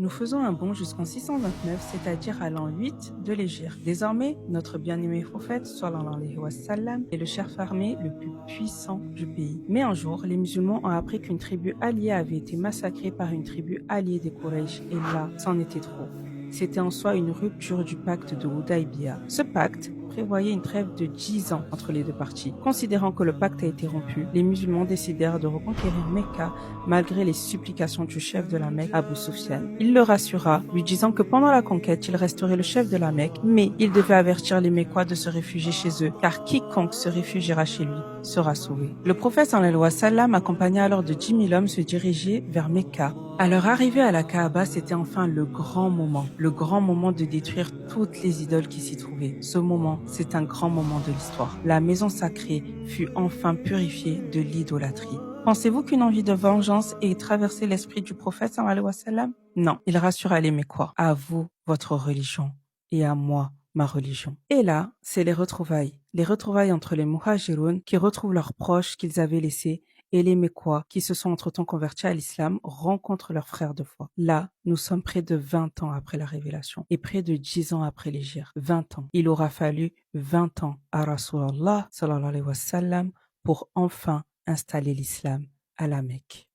Nous faisons un bond jusqu'en 629, c'est-à-dire à l'an 8 de l'Hégire. Désormais, notre bien-aimé prophète, sallallahu alayhi wa sallam, est le chef armé le plus puissant du pays. Mais un jour, les musulmans ont appris qu'une tribu alliée avait été massacrée par une tribu alliée des Quraysh, et là, c'en était trop. C'était en soi une rupture du pacte de Hudaybiya. Ce pacte prévoyait une trêve de 10 ans entre les deux parties. Considérant que le pacte a été rompu, les musulmans décidèrent de reconquérir Mecca malgré les supplications du chef de la Mecque, Abu Sufyan. Il le rassura, lui disant que pendant la conquête, il resterait le chef de la Mecque, mais il devait avertir les Mécois de se réfugier chez eux, car quiconque se réfugiera chez lui sera sauvé. Le prophète sallallahu alayhi wa sallam, accompagné alors de 10 000 hommes, se dirigeait vers Mecca. À leur arrivée à la Kaaba, c'était enfin le grand moment de détruire toutes les idoles qui s'y trouvaient. Ce moment, c'est un grand moment de l'histoire. La maison sacrée fut enfin purifiée de l'idolâtrie. Pensez-vous qu'une envie de vengeance ait traversé l'esprit du prophète sallallahu alayhi wa sallam? Non, il rassura les Mécois. À vous, votre religion, et à moi, ma religion. Et là, c'est les retrouvailles. Les retrouvailles entre les Muhajiroun qui retrouvent leurs proches qu'ils avaient laissés et les Mécois qui se sont entre-temps convertis à l'islam rencontrent leurs frères de foi. Là, nous sommes près de 20 ans après la révélation et près de 10 ans après l'hégire. 20 ans. Il aura fallu 20 ans à Rasulallah sallallahu alayhi wa sallam pour enfin installer l'islam à la Mecque.